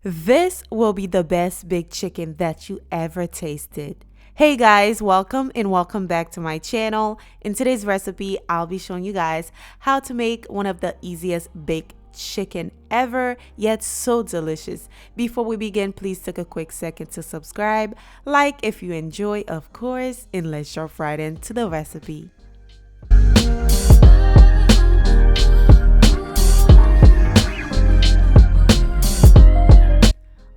This will be the best baked chicken that you ever tasted. Hey guys, welcome and welcome back to my channel. In today's recipe, I'll be showing you guys how to make one of the easiest baked chicken ever, yet so delicious. Before we begin, please take a quick second to subscribe, like if you enjoy, of course, and let's jump right into the recipe.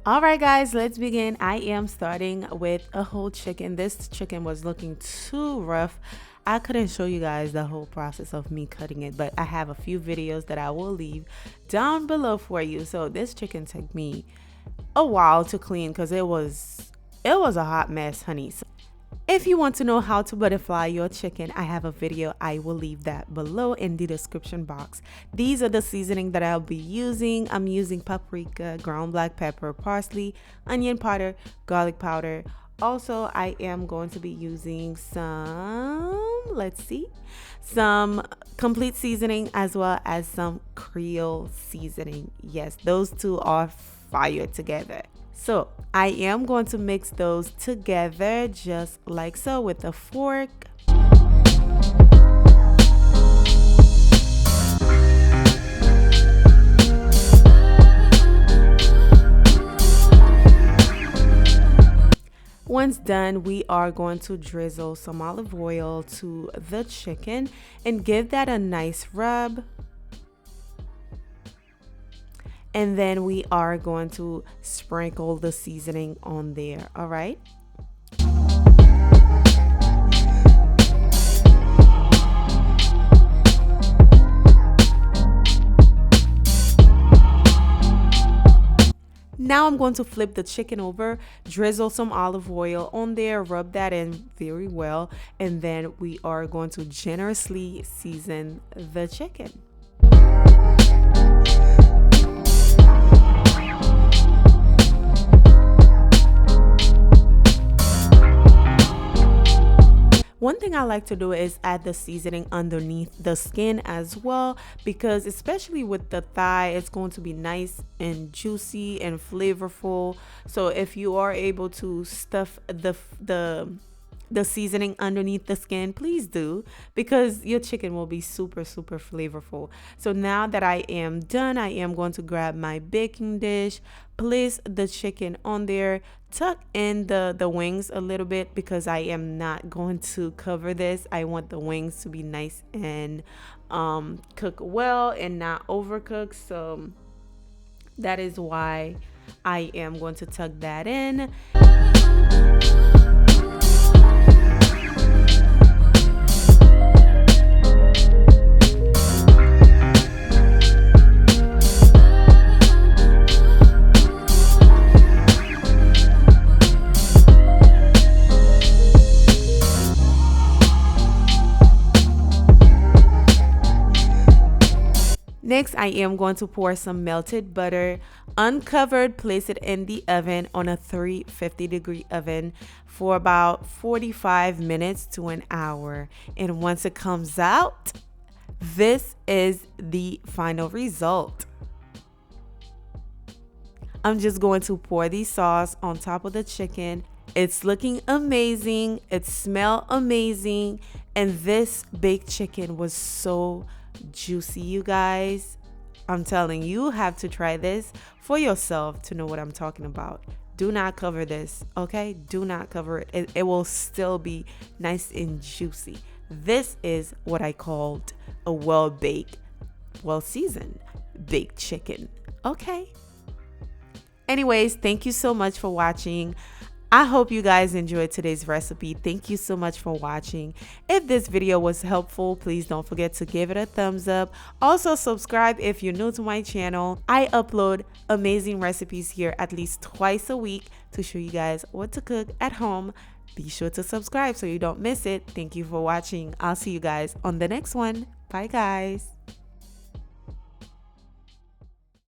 Alright guys, let's begin. I am starting with a whole chicken. This chicken was looking too rough. I couldn't show you guys the whole process of me cutting it, but I have a few videos that I will leave down below for you. So this chicken took me a while to clean because it was a hot mess, honey. So if you want to know how to butterfly your chicken, I have a video. I will leave that below in the description box. These are the seasoning that I'll be using. I'm using paprika, ground black pepper, parsley, onion powder, garlic powder. Also, I am going to be using some complete seasoning as well as some creole seasoning. Yes, those two are fire together. So I am going to mix those together just like so with a fork. Once done, we are going to drizzle some olive oil to the chicken and give that a nice rub. And then we are going to sprinkle the seasoning on there. All right. Now I'm going to flip the chicken over, drizzle some olive oil on there, rub that in very well, and then we are going to generously season the chicken. One thing I like to do is add the seasoning underneath the skin as well, because especially with the thigh, it's going to be nice and juicy and flavorful. So if you are able to stuff the seasoning underneath the skin, please do, because your chicken will be super flavorful. So now that I am done, I am going to grab my baking dish, place the chicken on there, tuck in the wings a little bit because I am not going to cover this. I want the wings to be nice and cook well and not overcooked. So that is why I am going to tuck that in. Next, I am going to pour some melted butter, uncovered, place it in the oven on a 350-degree oven for about 45 minutes to an hour. And once it comes out, this is the final result. I'm just going to pour the sauce on top of the chicken. It's looking amazing. It smells amazing. And this baked chicken was so juicy, you guys. I'm telling you, you have to try this for yourself to know what I'm talking about. Do not cover this, okay? Do not cover it. It will still be nice and juicy. This is what I called a well-baked, well-seasoned baked chicken, okay? Anyways, thank you so much for watching. I hope you guys enjoyed today's recipe. Thank you so much for watching. If this video was helpful, please don't forget to give it a thumbs up. Also, subscribe if you're new to my channel. I upload amazing recipes here at least twice a week to show you guys what to cook at home. Be sure to subscribe so you don't miss it. Thank you for watching. I'll see you guys on the next one. Bye, guys.